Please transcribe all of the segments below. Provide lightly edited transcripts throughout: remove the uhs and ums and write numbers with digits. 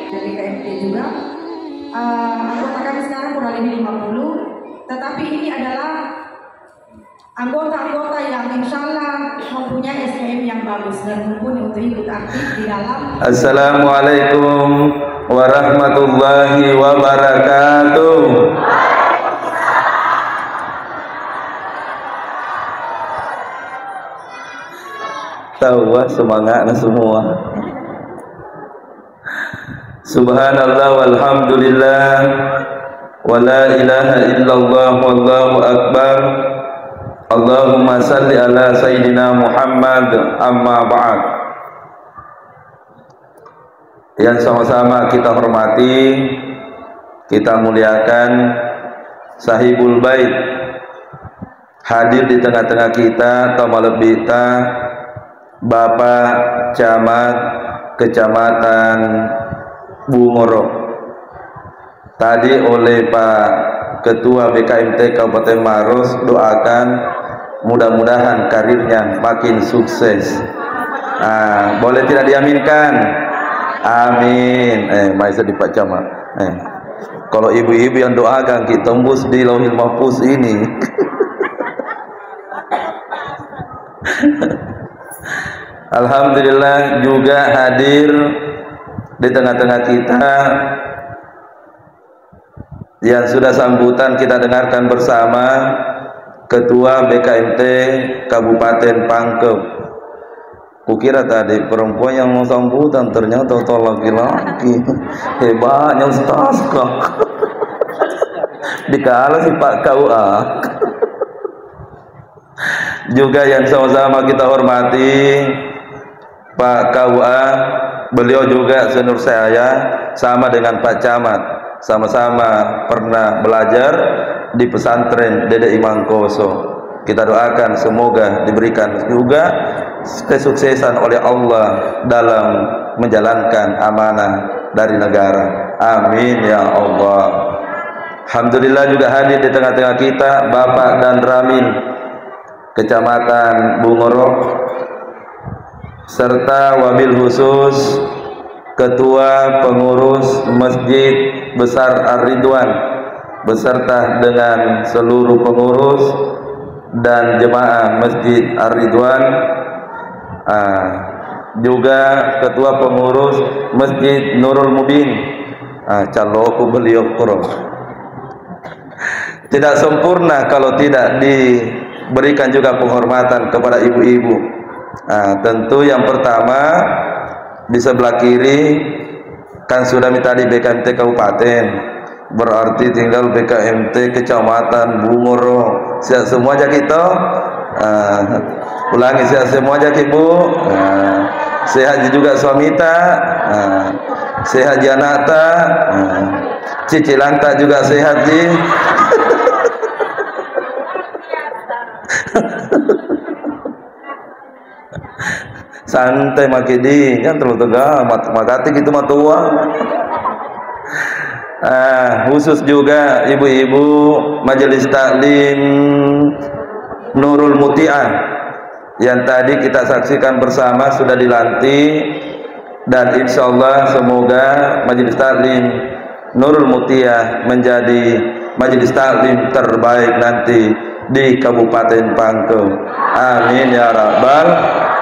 Dari KMT juga anggota kami sekarang kurang lebih 50, tetapi ini adalah anggota-anggota yang insya Allah mempunyai SKM yang bagus dan mumpuni untuk ikut aktif di dalam. Assalamualaikum warahmatullahi wabarakatuh. Tahu semangatnya semua. Subhanallah walhamdulillah wa la ilaha illallah wallahu akbar. Allahumma salli ala sayyidina Muhammad, amma ba'd. Yang sama-sama kita hormati, kita muliakan sahibul bait, hadir di tengah-tengah kita, Tamalebita, Bapak Camat Kecamatan Bungoro. Tadi oleh Pak Ketua BKMT Kabupaten Maros, doakan mudah-mudahan karirnya makin sukses. Boleh tidak diaminkan? Amin. Maisa di Pak Camat. Kalau ibu-ibu yang doakan kita tembus di Lauhil Mahfuz ini. Alhamdulillah juga hadir di tengah-tengah kita yang sudah sambutan kita dengarkan bersama Ketua BKMT Kabupaten Pangkep. Kukira tadi perempuan yang mau sambutan, ternyata laki-laki. Hebatnya Ustaz kok. Dikala si Pak KUA. Juga yang sama-sama kita hormati Pak KUA, beliau juga senior saya, sama dengan Pak Camat, sama-sama pernah belajar di pesantren Dede Imangkoso. Kita doakan semoga diberikan juga kesuksesan oleh Allah dalam menjalankan amanah dari negara. Amin ya Allah. Alhamdulillah juga hadir di tengah-tengah kita Bapak dan Ramin Kecamatan Bungoro, serta wabil khusus Ketua Pengurus Masjid Besar Ar-Ridwan beserta dengan seluruh pengurus dan jemaah Masjid Ar-Ridwan, juga Ketua Pengurus Masjid Nurul Mubin. Caloku beliau kurang tidak sempurna kalau tidak diberikan juga penghormatan kepada ibu-ibu. Tentu yang pertama di sebelah kiri kan sudah minta di BKMT Kabupaten, berarti tinggal BKMT Kecamatan Bungoro. Siap semua aja kita. Ulangi, siap semua aja Bu. Sehat juga suamita, sehat janata, cicilanta juga sehat ji. Santai makidi, kan terlalu tegang, makati gitu matua. Khusus juga ibu-ibu Majelis Taklim Nurul Muti'ah yang tadi kita saksikan bersama sudah dilantik, dan insya Allah semoga Majelis Taklim Nurul Muti'ah menjadi Majelis Taklim terbaik nanti di Kabupaten Pangkep. Amin ya Rabbal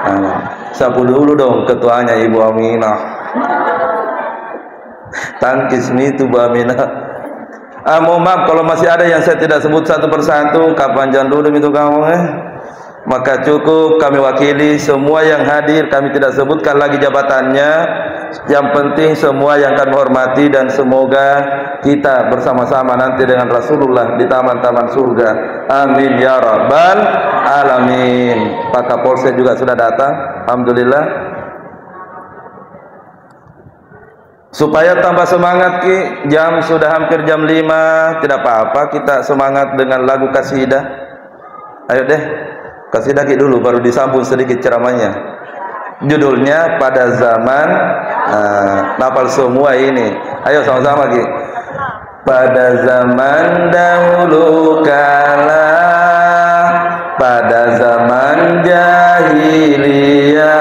alamin. Sapu dulu dong ketuanya Ibu Aminah. Tangkis itu Bu Aminah. Mohon maaf kalau masih ada yang saya tidak sebut satu persatu. Kapan jangan dulu itu kamu Maka cukup kami wakili semua yang hadir, kami tidak sebutkan lagi jabatannya. Yang penting semua yang kami hormati, dan semoga kita bersama-sama nanti dengan Rasulullah di taman-taman surga. Amin ya rabbal alamin. Pak Kapolsek juga sudah datang, alhamdulillah. Supaya tambah semangat Ki, jam sudah hampir jam 5, tidak apa-apa kita semangat dengan lagu kasidah. Ayo deh, kasidah Ki dulu baru disambung sedikit ceramahnya. Judulnya Pada Zaman, nafal semua ini. Ayo sama-sama Ki. Pada zaman dahulu kala, pada zaman jahiliyah,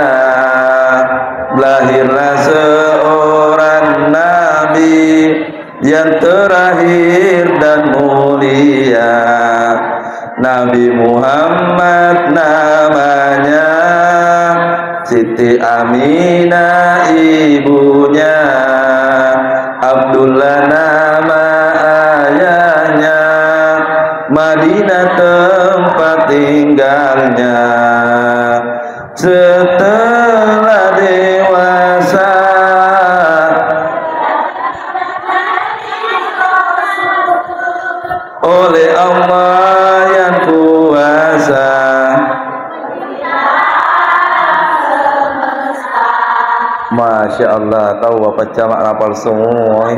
lahirlah seorang nabi yang terakhir dan mulia. Nabi Muhammad namanya, Siti Aminah ibunya, Abdullah nama ayahnya, Madinah tempat tinggalnya. Setelah dewasa oleh Allah yang kuasa, Masya Allah, tahu Bapak Camat hafal semua.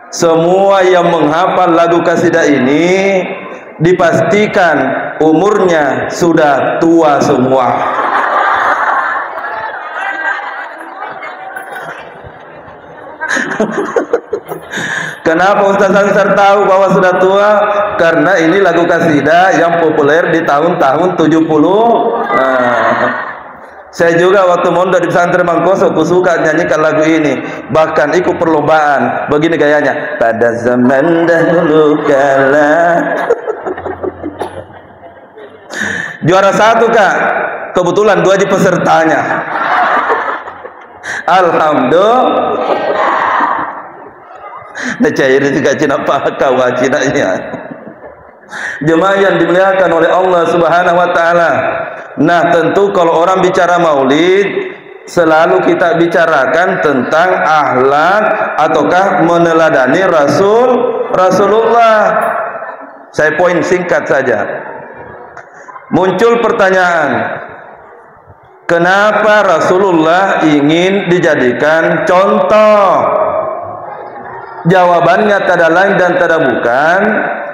Semua yang menghafal lagu kasidah ini dipastikan umurnya sudah tua semua. Kenapa Ustaz Ansar tahu bahwa sudah tua? Karena ini lagu kasidah yang populer di tahun-tahun 70. Saya juga waktu mondok di pesantren Mangkoso, aku suka nyanyikan lagu ini. Bahkan ikut perlombaan. Begini gayanya. Pada zaman dahulu kala. Juara 1 Kak. Kebetulan 2 aja pesertanya. Alhamdulillah. Nah cair juga Cina pakau Cinanya. Jemaah yang dimuliakan oleh Allah Subhanahu wa taala. Nah, tentu kalau orang bicara maulid selalu kita bicarakan tentang akhlak ataukah meneladani Rasulullah. Saya poin singkat saja. Muncul pertanyaan, kenapa Rasulullah ingin dijadikan contoh? Jawabannya tiada lain dan tiada bukan,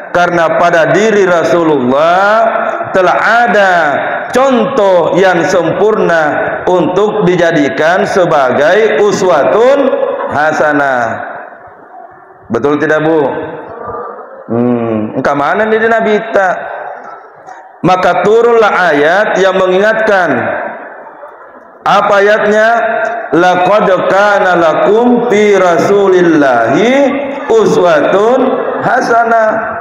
karena pada diri Rasulullah telah ada contoh yang sempurna untuk dijadikan sebagai uswatun hasanah. Betul tidak Bu? Engkau mana di Nabi tak? Maka turunlah ayat yang mengingatkan. Apa ayatnya? Laqad kana lakum fi Rasulillahi uswatun hasanah.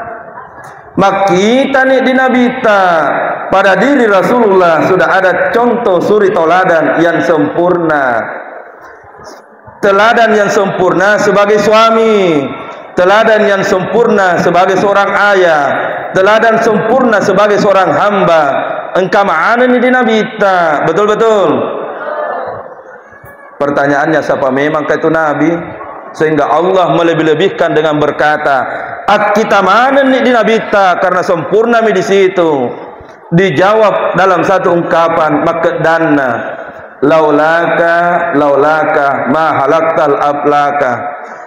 Maka kita nih di Nabi pada diri Rasulullah sudah ada contoh suri teladan yang sempurna. Teladan yang sempurna sebagai suami, teladan yang sempurna sebagai seorang ayah, teladan sempurna sebagai seorang hamba. Engkau mana nih di Nabi betul-betul? Pertanyaannya, siapa memang itu Nabi? Sehingga Allah melebih-lebihkan dengan berkata, kita mana nih di Nabi karena sempurna di situ. Dijawab dalam satu ungkapan, makedana laulaka ma halaktal aflaka.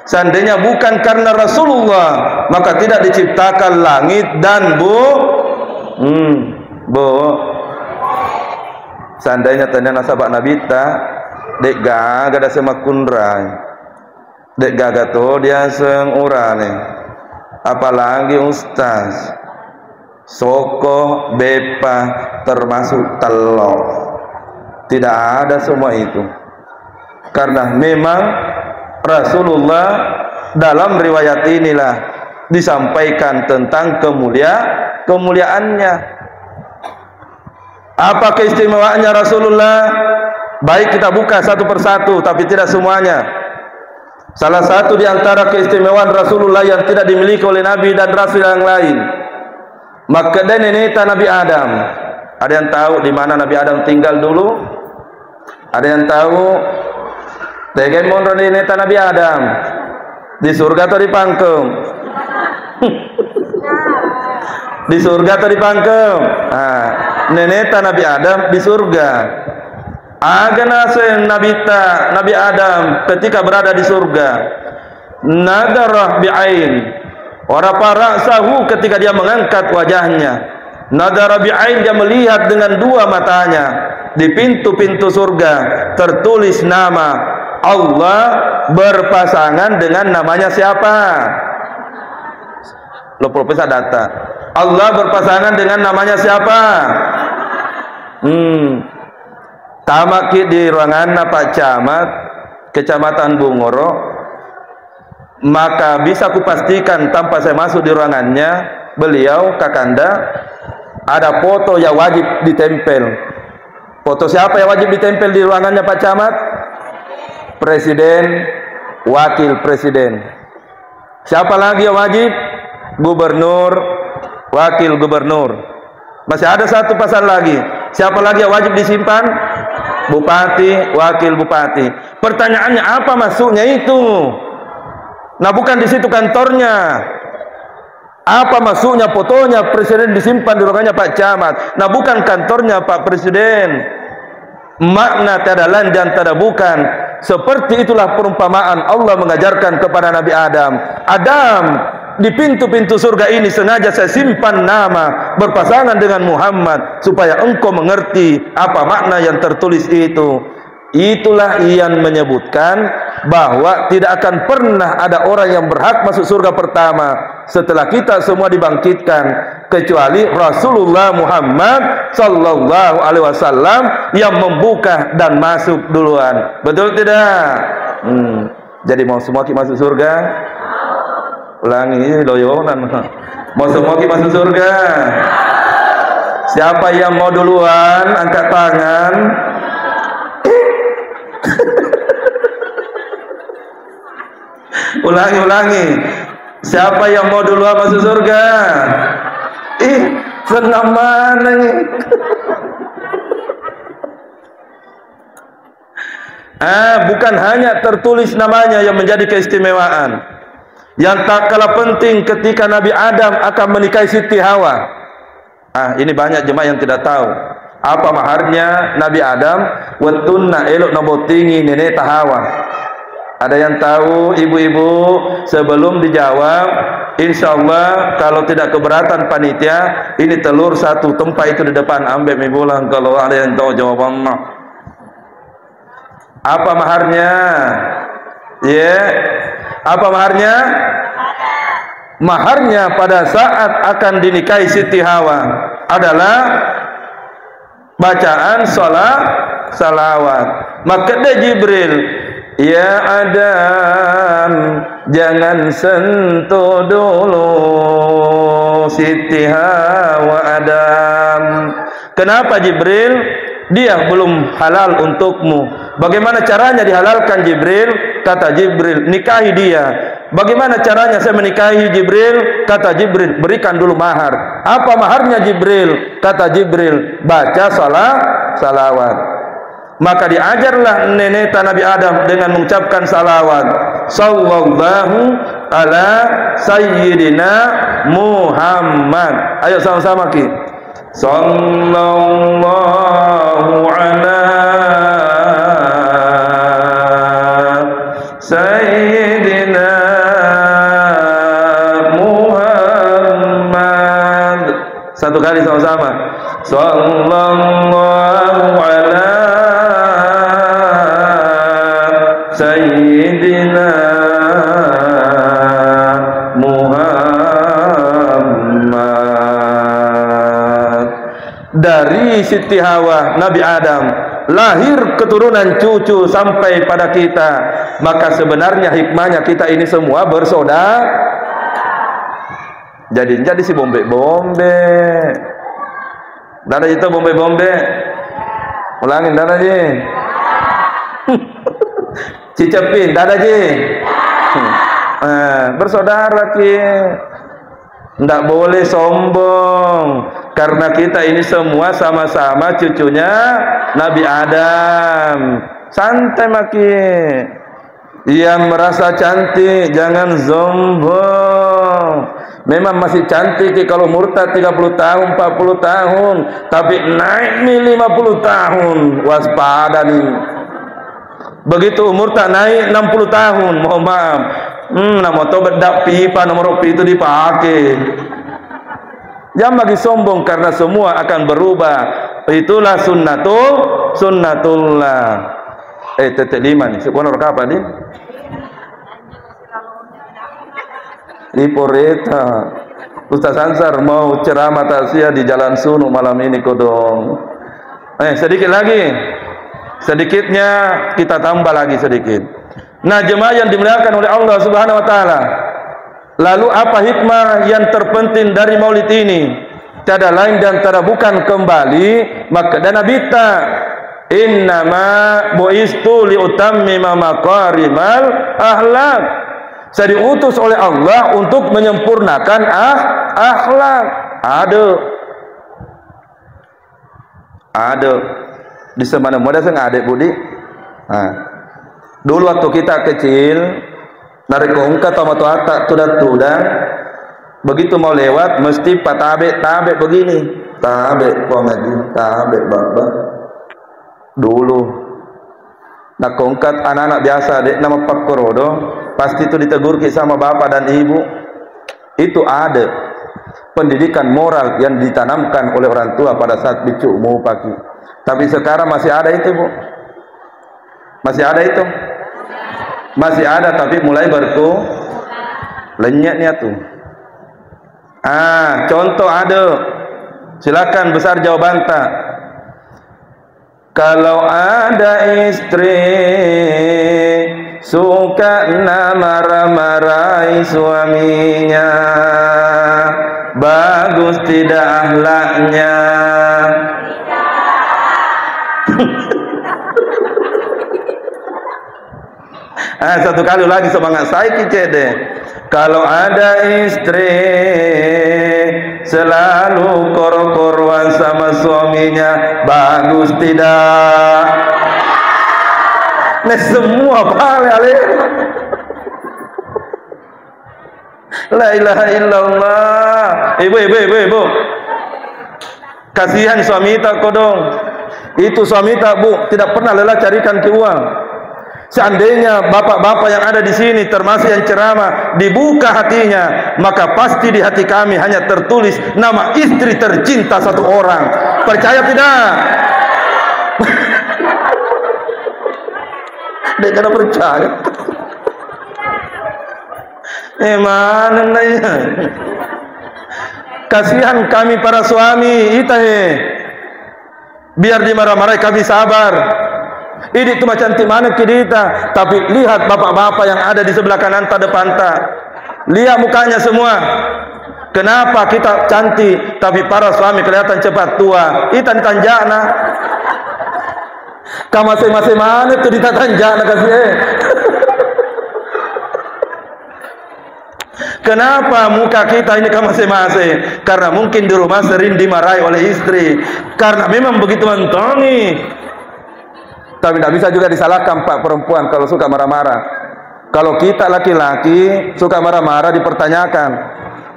Seandainya bukan karena Rasulullah, maka tidak diciptakan langit dan seandainya tanya sahabat Nabi dek gaga ada semakundrai, dek gaga to dia sengurane, apalagi ustaz soko bepa termasuk telok, tidak ada semua itu. Karena memang Rasulullah dalam riwayat inilah disampaikan tentang kemuliaannya. Apa keistimewaannya Rasulullah? Baik kita buka satu persatu, tapi tidak semuanya. Salah satu di antara keistimewaan Rasulullah yang tidak dimiliki oleh Nabi dan Rasul yang lain. Maka dan neneta Nabi Adam. Ada yang tahu di mana Nabi Adam tinggal dulu? Ada yang tahu? Tegemon neneta Nabi Adam. Di surga atau di pangkem? Di surga atau di pangkem? Nah, neneta Nabi Adam di surga. Agana sen Nabi Adam ketika berada di surga. Nadarah bi'ain. Ora para'sahu ketika dia mengangkat wajahnya. Nadara bi'ain, dia melihat dengan dua matanya. Di pintu-pintu surga tertulis nama Allah berpasangan dengan namanya siapa? Lo profesor data. Allah berpasangan dengan namanya siapa? Tamaki di ruangan Pak Camat, Kecamatan Bungoro, maka bisa kupastikan tanpa saya masuk di ruangannya, beliau Kakanda ada foto yang wajib ditempel. Foto siapa yang wajib ditempel di ruangannya Pak Camat? Presiden, wakil presiden. Siapa lagi yang wajib? Gubernur, wakil gubernur. Masih ada satu pasal lagi. Siapa lagi yang wajib disimpan? Bupati, wakil bupati. Pertanyaannya apa masuknya itu? Nah, bukan di situ kantornya. Apa masuknya fotonya presiden disimpan di ruangannya Pak Camat? Nah, bukan kantornya Pak Presiden. Makna tiada lain dan tiada bukan. Seperti itulah perumpamaan Allah mengajarkan kepada Nabi Adam. Adam, di pintu-pintu surga ini sengaja saya simpan nama berpasangan dengan Muhammad supaya engkau mengerti apa makna yang tertulis itu. Itulah yang menyebutkan bahwa tidak akan pernah ada orang yang berhak masuk surga pertama setelah kita semua dibangkitkan kecuali Rasulullah Muhammad sallallahu alaihi wasallam yang membuka dan masuk duluan. Betul tidak? Jadi mau semua kita masuk surga? Ulangi loyonan. Mau semua kita masuk surga? Siapa yang mau duluan angkat tangan? Ulangi. Siapa yang mau duluan masuk surga? Senang mana nih? Bukan hanya tertulis namanya yang menjadi keistimewaan. Yang tak kalah penting ketika Nabi Adam akan menikahi Siti Hawa. Ini banyak jemaah yang tidak tahu. Apa maharnya Nabi Adam? Watunna elok nabotingi nenek Hawa. Ada yang tahu ibu-ibu? Sebelum dijawab, insyaallah kalau tidak keberatan panitia, ini telur satu tempat itu di depan, ambil mibulang kalau ada yang tahu jawabannya. Apa maharnya? Apa maharnya? Maharnya pada saat akan dinikahi Siti Hawa adalah bacaan salawat. Maka Jibril, ya Adam, jangan sentuh dulu Siti Hawa Adam. Kenapa Jibril? Dia belum halal untukmu. Bagaimana caranya dihalalkan Jibril? Kata Jibril, nikahi dia. Bagaimana caranya saya menikahi Jibril? Kata Jibril, berikan dulu mahar. Apa maharnya Jibril? Kata Jibril, baca salawat. Maka diajarlah nenek Nabi Adam dengan mengucapkan salawat. Sallallahu ala sayyidina Muhammad. Ayo sama-sama ki. Sallallahu ala sayyidina Muhammad. Satu kali sama-sama. Sallallahu ala sayyidina Muhammad. Dari Siti Hawa Nabi Adam lahir keturunan cucu sampai pada kita. Maka sebenarnya hikmahnya kita ini semua bersaudara. Jadi si bombe. Dada itu bombe. Ulangin dada je. Cicepin dada je. Bersaudara tidak boleh sombong, karena kita ini semua sama-sama cucunya Nabi Adam. Santai maki. Yang merasa cantik jangan sombong. Memang masih cantik kalau murtad 30 tahun 40 tahun, tapi naik nih 50 tahun, waspada nih. Begitu umur tak naik 60 tahun, mohon maaf, nama tobat dak pipa nomor itu dipakai. Jangan bagi sombong, karena semua akan berubah. Itulah sunnatullah. Tetek 5 nih, sekolah apa nih? Liporeta. Ustaz Ansar mau ceramah tausiah di Jalan Sunu malam ini kodong. Sedikit lagi. Sedikitnya kita tambah lagi sedikit. Nah, jemaah yang dimuliakan oleh Allah Subhanahu wa taala. Lalu apa hikmah yang terpenting dari Maulid ini? Tiada lain dan tiada bukan kembali maka dana bita. Innama buistu liutammima makarimal akhlak. Saya diutus oleh Allah untuk menyempurnakan akhlak. Ada di semana muda saya adik budi. Dulu waktu kita kecil, narik kongka atau atak tudak, begitu mau lewat mesti tabe begini, tabe pomedi, tabe baba. Dulu, nak kongkat anak-anak biasa, dek nama Pak Korodo, pasti itu ditegur sama bapak dan ibu. Itu ada pendidikan moral yang ditanamkan oleh orang tua pada saat bicu mau pagi. Tapi sekarang masih ada itu, Bu. Masih ada itu. Masih ada, tapi mulai lenyaknya tuh. Contoh ada. Silakan besar jawaban tak. Kalau ada istri suka marah-marahi suaminya, bagus tidak akhlaknya? Satu kali lagi semangat saya kicede. Kalau ada istri selalu kor-koruan sama suaminya, bagus tidak? Nah, semua pale. La ilaha illallah. Ibu. Kasihan suami tak kodong. Itu suami tak, Bu, tidak pernah lelah carikan ke uang. Seandainya bapak-bapak yang ada di sini termasuk yang ceramah dibuka hatinya, maka pasti di hati kami hanya tertulis nama istri tercinta satu orang. Percaya tidak? Dia kena percaya. Mana nanya? Kasihan kami para suami, biar dimarah-marah kami sabar. Ini cuma cantik mana kita, tapi lihat bapak-bapak yang ada di sebelah kanan tak depan tak. Lihat mukanya semua. Kenapa kita cantik tapi para suami kelihatan cepat tua? Itan tanjana. Kamu masing-masing mana tu ditanjana kasih. Kenapa muka kita ini masing-masing? Karena mungkin di rumah sering dimarahi oleh istri. Karena memang begitu mentongi. Tapi tidak bisa juga disalahkan Pak perempuan kalau suka marah-marah. Kalau kita laki-laki suka marah-marah dipertanyakan.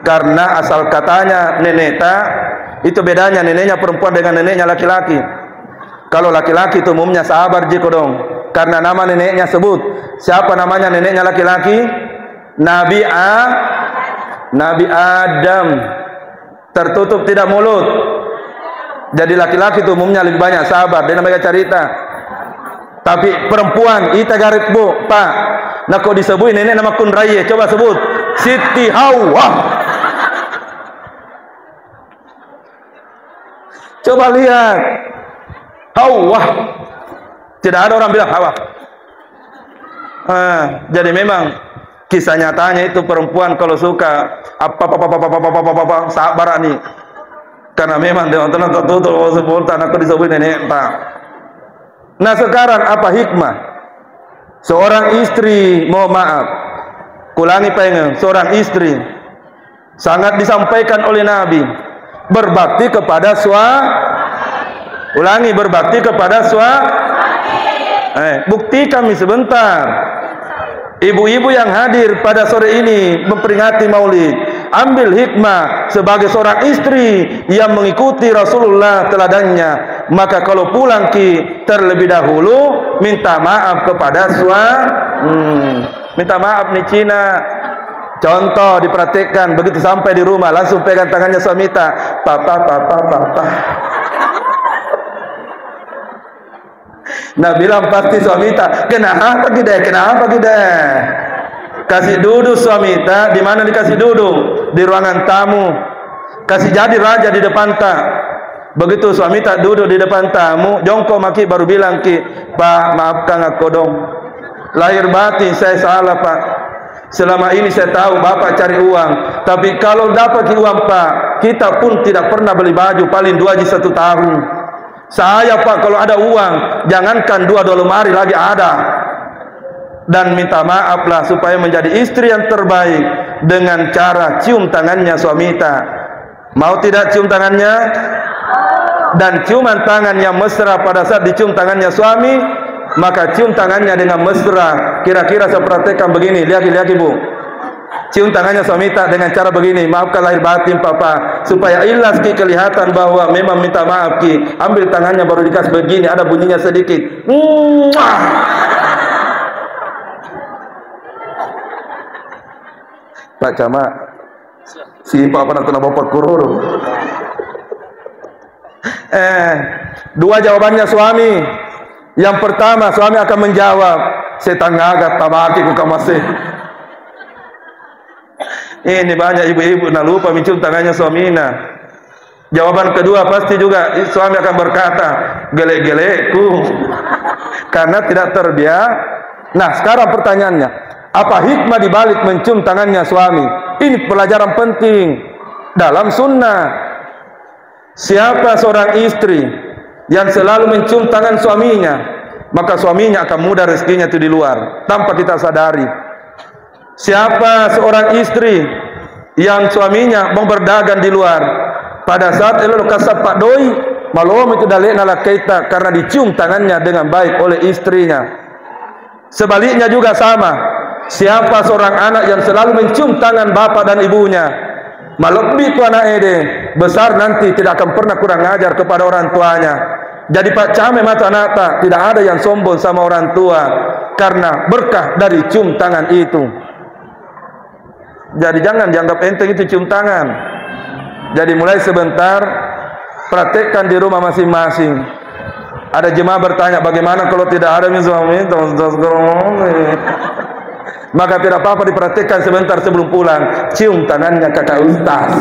Karena asal katanya nenek tak, itu bedanya neneknya perempuan dengan neneknya laki-laki. Kalau laki-laki itu umumnya sabar jikodong. Karena nama neneknya sebut. Siapa namanya neneknya laki-laki? Nabi Adam. Tertutup tidak mulut. Jadi laki-laki itu umumnya lebih banyak sabar. Dia namanya cerita. Tapi perempuan ita garip Bu, Pak. Nah kau disebut nenek nama kun raya, coba sebut Siti Hawa. Coba lihat Hawa. Tidak ada orang bilang Hawa. Jadi memang kisah nyatanya itu perempuan kalau suka apa sabar nih. Karena memang dia nonton tertutup sebut anakku disebut nenek Pak. Nah sekarang apa hikmah? Seorang istri, mohon maaf, Ulangi pengen, seorang istri sangat disampaikan oleh Nabi berbakti kepada ulangi, berbakti kepada bukti kami sebentar. Ibu-ibu yang hadir pada sore ini memperingati Maulid, ambil hikmah sebagai seorang istri yang mengikuti Rasulullah teladannya. Maka kalau pulang terlebih dahulu minta maaf kepada minta maaf nih Cina. Contoh diperhatikan, begitu sampai di rumah langsung pegang tangannya suamita, papa. Nah bilang pasti suamita, kenapa gede? Kasih duduk suamita, di mana dikasih duduk? Di ruangan tamu. Kasih jadi raja di depan tak. Begitu suamita duduk di depan tamu, jongkok maki baru bilang Pak maafkan aku dong. Lahir batin saya salah Pak. Selama ini saya tahu Bapak cari uang, tapi kalau dapat uang Pak, kita pun tidak pernah beli baju paling 2 haji 1 tahun. Saya Pak kalau ada uang, jangankan 2 lemari lagi ada. Dan minta maaflah supaya menjadi istri yang terbaik dengan cara cium tangannya suamita. Mau tidak cium tangannya? Dan ciuman tangan yang mesra pada saat dicium tangannya suami, maka cium tangannya dengan mesra. Kira-kira saya perhatikan begini, lihat Bu. Cium tangannya suamita dengan cara begini, maafkan lahir batin papa, supaya ikhlas kelihatan bahwa memang minta maaf Ambil tangannya baru dikasih begini, ada bunyinya sedikit. Pak Camat, si Pak pernah kena bopot kururu. Dua jawabannya suami. Yang pertama suami akan menjawab, setangaga tabaki ku kamase. Ini banyak ibu-ibu nak lupa mencium tangannya suaminya. Jawaban kedua pasti juga suami akan berkata, gelek-gelekku, karena tidak terbiasa. Nah sekarang pertanyaannya, apa hikmah dibalik mencium tangannya suami? Ini pelajaran penting dalam sunnah. Siapa seorang istri yang selalu mencium tangan suaminya, maka suaminya akan mudah rezekinya itu di luar tanpa kita sadari. Siapa seorang istri yang suaminya mau berdagang di luar, pada saat elok kasap pak doi malom itu dalek nala kaita karena dicium tangannya dengan baik oleh istrinya. Sebaliknya juga sama. Siapa seorang anak yang selalu mencium tangan bapak dan ibunya, malebih tu anak ede besar nanti tidak akan pernah kurang ajar kepada orang tuanya. Jadi Pak Came mata nata tidak ada yang sombong sama orang tua karena berkah dari cium tangan itu. Jadi jangan dianggap enteng itu cium tangan. Jadi mulai sebentar praktekkan di rumah masing-masing. Ada jemaah bertanya, bagaimana kalau tidak ada suami? Maka tidak apa-apa diperhatikan sebentar sebelum pulang, cium tangannya kakak ustaz.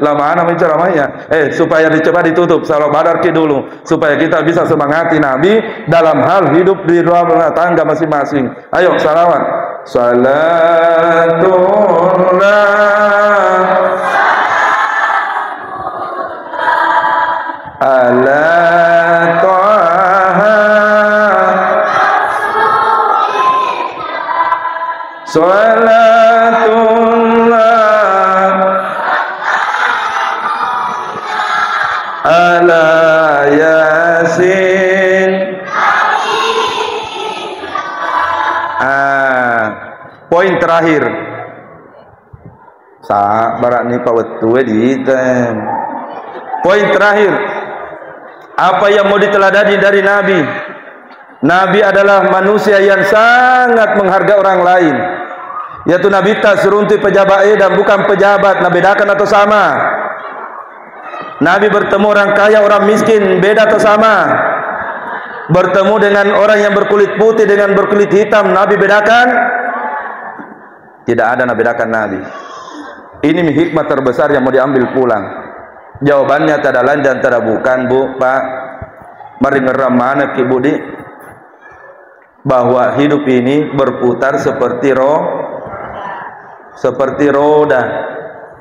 Lama anak ceramahnya. Supaya dicoba ditutup salam badarki dulu, supaya kita bisa semangati Nabi dalam hal hidup di rumah tangga masing-masing. Ayo salawat. Salatullah ala Taha salatullah ala Yasin. Poin terakhir barak ni pawetue di tem. Poin terakhir, apa yang mau diteladani dari Nabi? Nabi adalah manusia yang sangat menghargai orang lain. Yaitu Nabi tak serunti pejabat dan bukan pejabat. Nah bedakan atau sama? Nabi bertemu orang kaya, orang miskin, beda atau sama? Bertemu dengan orang yang berkulit putih dengan berkulit hitam, Nabi bedakan? Tidak ada Nabi bedakan Nabi. Ini hikmah terbesar yang mau diambil pulang. Jawabannya tak ada lain dan tak ada bukan, Bu, Pak. Mari ngeram mana Ki Budi, bahwa hidup ini berputar seperti roda.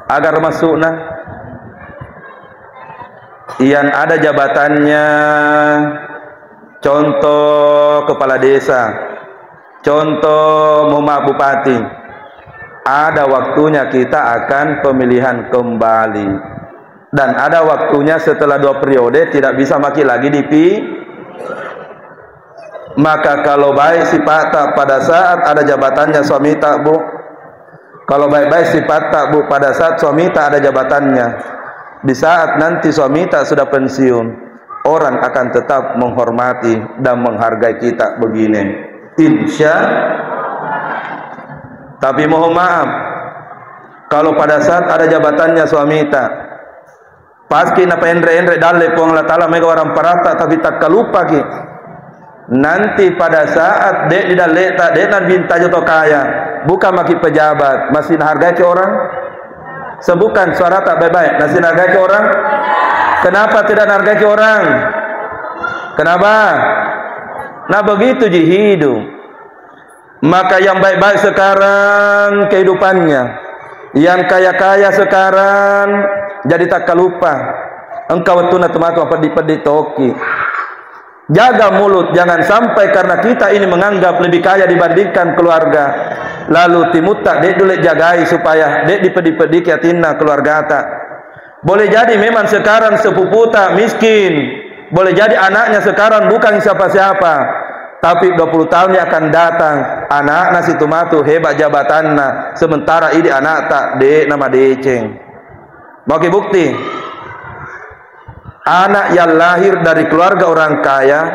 Agar masukna yang ada jabatannya, contoh kepala desa, contoh bupati, ada waktunya kita akan pemilihan kembali, dan ada waktunya setelah 2 periode tidak bisa maki lagi maka kalau baik sifat tak pada saat ada jabatannya suami tak bu, kalau baik-baik sifat tak bu pada saat suami tak ada jabatannya, di saat nanti suami tak sudah pensiun, orang akan tetap menghormati dan menghargai kita begini, insya. Tapi mohon maaf, kalau pada saat ada jabatannya suami tak, paski napa endre dalle pong la taala mega orang parata tapi tak kalupa ki. Nanti pada saat dek di dalle tak dek nan binta joto kaya, bukan maki pejabat, masih hargai ke orang? Sebutkan suara tak baik-baik, masih hargai ke orang? Kenapa tidak hargai ke orang? Kenapa? Nah begitu ji hidup. Maka yang baik-baik sekarang kehidupannya, yang kaya-kaya sekarang jadi tak kalupa. Engkau tuna tematu apa di toki. Jaga mulut, jangan sampai karena kita ini menganggap lebih kaya dibandingkan keluarga, lalu timut tak dek dulu jagai supaya dek dipedi-pedi kiatina keluarga tak. Boleh jadi memang sekarang sepupu tak miskin, boleh jadi anaknya sekarang bukan siapa-siapa, tapi 20 tahun yang akan datang anak nasi tumatu hebat jabatanna, sementara ini anak tak dek nama deceng. Mau bukti? Anak yang lahir dari keluarga orang kaya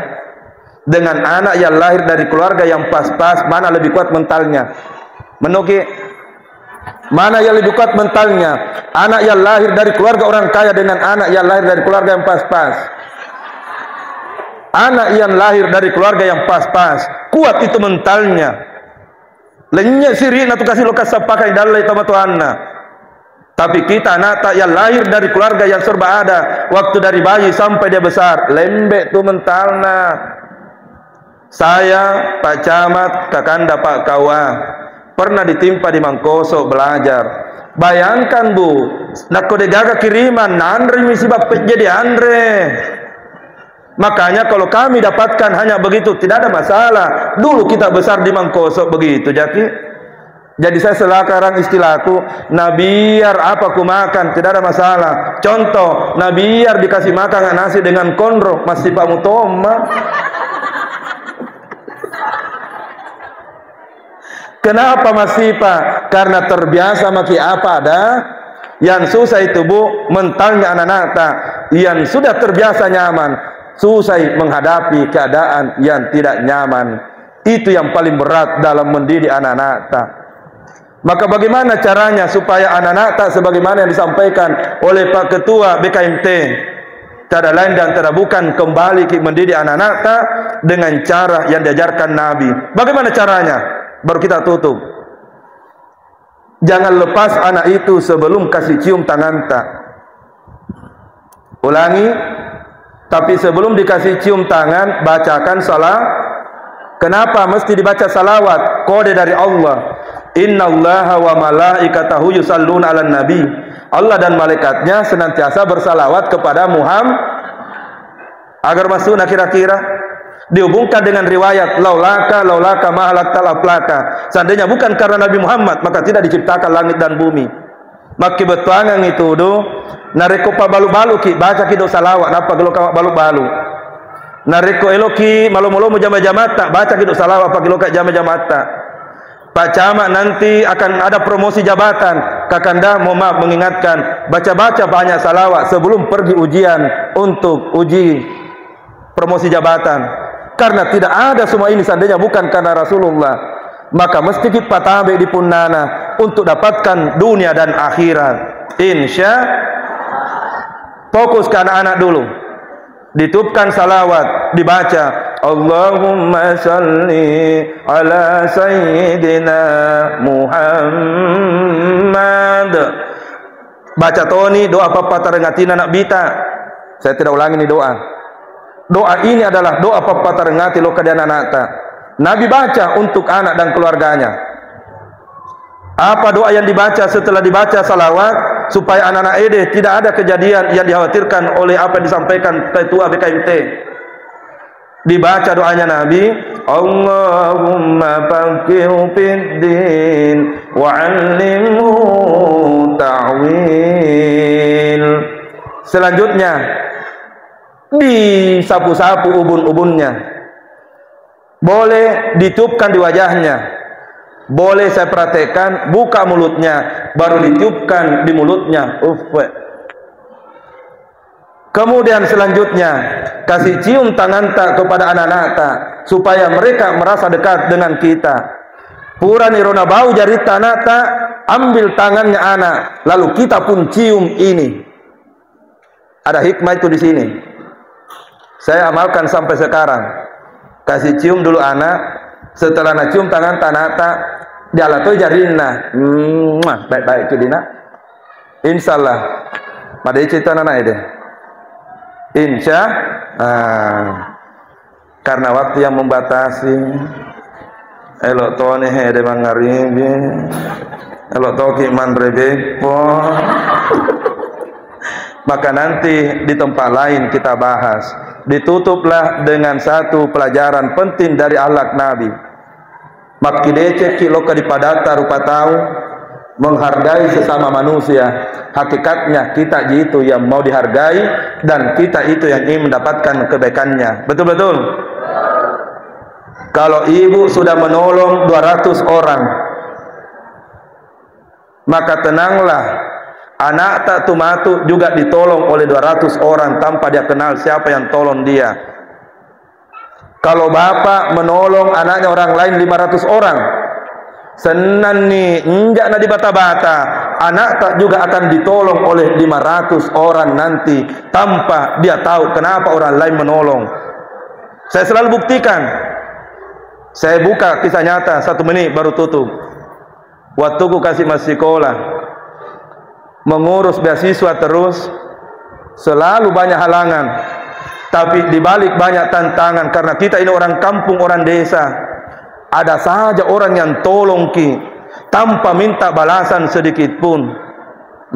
dengan anak yang lahir dari keluarga yang pas-pas, mana lebih kuat mentalnya? Menuki, mana yang lebih kuat mentalnya? Anak yang lahir dari keluarga orang kaya dengan anak yang lahir dari keluarga yang pas-pas. Anak yang lahir dari keluarga yang pas-pas, kuat itu mentalnya. Lenyek siri natu kasih lokas pakai dalai tama tuanna. Tapi kita anak tak yang lahir dari keluarga yang serba ada, waktu dari bayi sampai dia besar, lembek tu mentalna. Saya, Pak Camat, Kakanda Pak Kawa, pernah ditimpa di Mangkoso belajar. Bayangkan bu, nak kode gaga kiriman, Andre misi bapak jadi Andre. Makanya kalau kami dapatkan hanya begitu, tidak ada masalah. Dulu kita besar di Mangkoso begitu, jadi saya sekarang istilahku, nah biar apa ku makan tidak ada masalah. Contoh, nah biar dikasih makan nasi dengan kondro masih Pak Mutoma. Kenapa masih Pak? Karena terbiasa maki apa ada. Yang susah itu bu, mentalnya anak-anak tak. Yang sudah terbiasa nyaman, susah menghadapi keadaan yang tidak nyaman. Itu yang paling berat dalam mendidik anak-anak tak. Maka bagaimana caranya supaya anak-anak tak sebagaimana yang disampaikan oleh Pak Ketua BKMT, cara lain dan cara bukan kembali mendidik anak-anak tak dengan cara yang diajarkan Nabi. Bagaimana caranya? Baru kita tutup. Jangan lepas anak itu sebelum kasih cium tangan tak. Ulangi. Tapi sebelum dikasih cium tangan, bacakan salat. Kenapa mesti dibaca salawat? Kode dari Allah. Innallaha wa malaikatahu yusalluna 'alan nabi. Allah dan malaikatnya senantiasa bersalawat kepada Muhammad. Agar masuk kira-kira dihubungkan dengan riwayat laulaka mahalaktal aflaka. Seandainya bukan karena Nabi Muhammad, maka tidak diciptakan langit dan bumi. Maki betuangan itu do nareko pa balu-balu ki baca ki do salawat napa gelo ka balu-balu. Nareko eloki malu-malu jama-jamata baca ki do salawat pa gelo ka jama-jamata. Pak Camat nanti akan ada promosi jabatan. Kakanda mohon maaf mengingatkan, baca-baca banyak salawat sebelum pergi ujian untuk uji promosi jabatan. Karena tidak ada semua ini seandainya bukan karena Rasulullah. Maka mesti kita tabe di punana untuk dapatkan dunia dan akhirat. Insya fokus ke anak-anak dulu. Ditutupkan salawat, dibaca Allahumma salli ala sayyidina Muhammad. Baca toni doa papa tarengatina nak bita. Saya tidak ulangi ini doa. Doa ini adalah doa papa tarengati lo kadian anak. Nabi baca untuk anak dan keluarganya. Apa doa yang dibaca setelah dibaca salawat? supaya anak-anak ED tidak ada kejadian yang dikhawatirkan oleh apa yang disampaikan ketua BKMT. Dibaca doanya Nabi, Allahumma faqihhu fid-din wa 'allimhu ta'wil. Selanjutnya disapu-sapu ubun-ubunnya, boleh ditiupkan di wajahnya, boleh saya perhatikan buka mulutnya baru ditiupkan di mulutnya. Kemudian selanjutnya kasih cium tangan tak kepada anak-anak tak, supaya mereka merasa dekat dengan kita. Pura nirona bau jari tanah tak, ambil tangannya anak, lalu kita pun cium ini. Ada hikmah itu di sini. Saya amalkan sampai sekarang. Kasih cium dulu anak, setelah nak cium tangan tanah tak, dialah tu jarina. Baik-baik itu dina. Insyaallah. Pada cerita anak ini. Karena waktu yang membatasi. Elok to ni he de mangaribi. Elok to ki manrebepo. Maka nanti di tempat lain kita bahas. Ditutuplah dengan satu pelajaran penting dari akhlak Nabi. Makidece kilo kadipadata rupa tahu menghargai sesama manusia. Hakikatnya kita itu yang mau dihargai dan kita itu yang ingin mendapatkan kebaikannya. Betul-betul. Kalau ibu sudah menolong 200 orang, maka tenanglah, anak tak tumatu juga ditolong oleh 200 orang tanpa dia kenal siapa yang tolong dia. Kalau bapak menolong anaknya orang lain 500 orang, senang nih, enggak nak dibata-bata, anak tak juga akan ditolong oleh 500 orang nanti tanpa dia tahu kenapa orang lain menolong. Saya selalu buktikan. Saya buka kisah nyata 1 menit baru tutup. Waktu ku kasih masih sekolah, mengurus beasiswa terus, selalu banyak halangan, tapi dibalik banyak tantangan karena kita ini orang kampung, orang desa. Ada saja orang yang tolong ki tanpa minta balasan sedikit pun.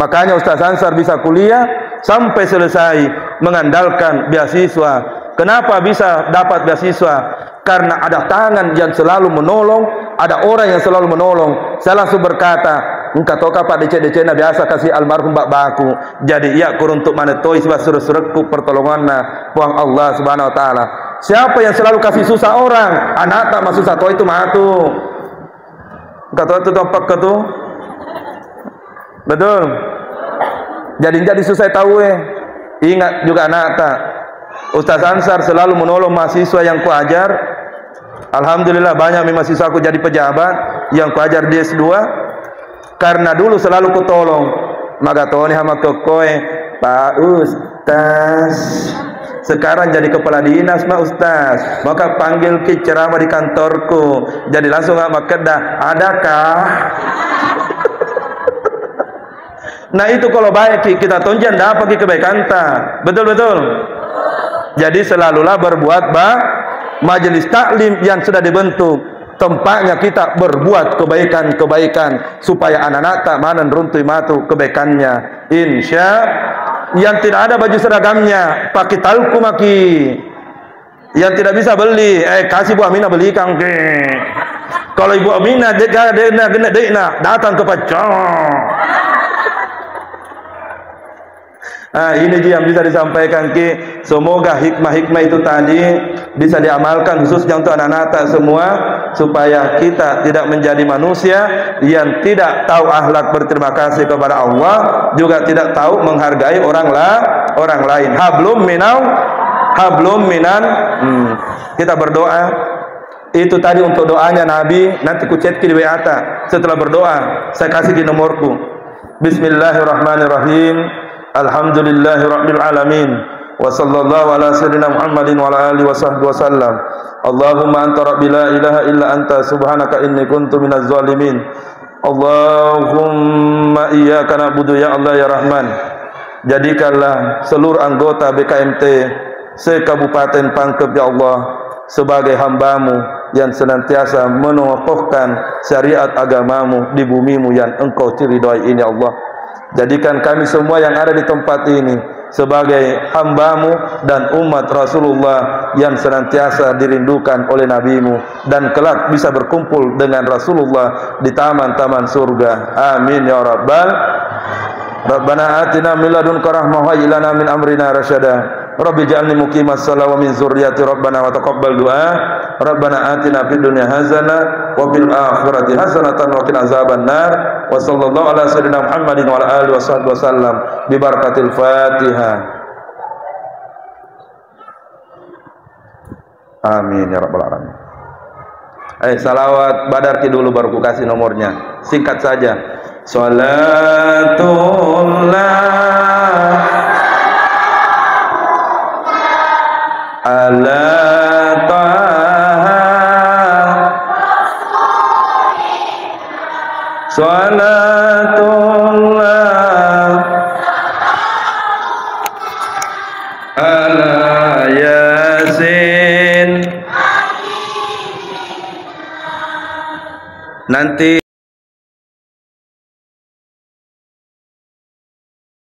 Makanya Ustaz Ansar bisa kuliah sampai selesai mengandalkan beasiswa. Kenapa bisa dapat beasiswa? Karena ada tangan yang selalu menolong, ada orang yang selalu menolong. Saya langsung berkata, engkau tahu Pak DC na biasa kasih almarhum bak baku. Jadi ia kuruntuk manetoi sebab suruh-suruhku pertolonganna puang Allah Subhanahu wa taala. Siapa yang selalu kasih susah orang? Anak tak masuk satu itu matu. Engkau tahu itu tempat ke tu? Betul. Jadi susah tahu Ingat juga anak tak. Ustaz Ansar selalu menolong mahasiswa yang kuajar. Alhamdulillah banyak mahasiswa aku jadi pejabat yang kuajar di S2. Karena dulu selalu kutolong. Maka toni hama kokoe, Pak Ustaz. Sekarang jadi kepala dinas Pak Ustaz. Maka panggil ki ceramah di kantorku. Jadi langsung hama kedah, adakah? Nah itu kalau baik kita tonjan dapat kebaikan ta. Betul-betul. Jadi selalulah berbuat majelis taklim yang sudah dibentuk, tempatnya kita berbuat kebaikan-kebaikan supaya anak-anak tak manan runtui matu kebaikannya. Insya yang tidak ada baju seragamnya pakai talku maki, yang tidak bisa beli kasih Bu Aminah belikan ke. Kalau Ibu Aminah datang ke pacong. Ini dia yang bisa disampaikan ki. Semoga hikmah-hikmah itu tadi bisa diamalkan khususnya untuk anak-anak semua, supaya kita tidak menjadi manusia yang tidak tahu akhlak berterima kasih kepada Allah, juga tidak tahu menghargai orang lain. Hablum minan. Kita berdoa. Itu tadi untuk doanya Nabi. Nanti ku chat di WA. Setelah berdoa saya kasih di nomorku. Bismillahirrahmanirrahim. Alhamdulillahirabbil alamin wa sallallahu ala sayyidina Muhammadin wa ala alihi wa sahbihi wasallam. Allahumma anta rabbi la ilaha illa anta subhanaka inni kuntu minaz zalimin. Allahumma iyyaka na'budu ya Allah ya Rahman. Jadikanlah seluruh anggota BKMT se-Kabupaten Pangkep ya Allah sebagai hamba-Mu yang senantiasa menopokkan syariat agama-Mu di bumi-Mu yang Engkau ridhai ini Allah. Jadikan kami semua yang ada di tempat ini sebagai hamba-Mu dan umat Rasulullah yang senantiasa dirindukan oleh Nabi-Mu, dan kelak bisa berkumpul dengan Rasulullah di taman-taman surga. Amin ya rabbal. Rabbana atina min ladunka rahmah wa hayyi lana min amrina rasyada. Rabbi ja'alni muqimas shalah wa min dzurriyyati rabbana wa taqabbal du'a. Rabbana atina fid dunya hasanah wa fil akhirati hasanatan wa qina azaban nar. Wa sallallahu ala sayyidina Muhammadin wa ala alihi washabbihi wasallam bi barakatil Fatihah. Amin ya rabbal alamin. Salawat Badarki dulu baru ku kasih nomornya. Singkat saja. Salatullah ala taha salatullah ala yasin. Nanti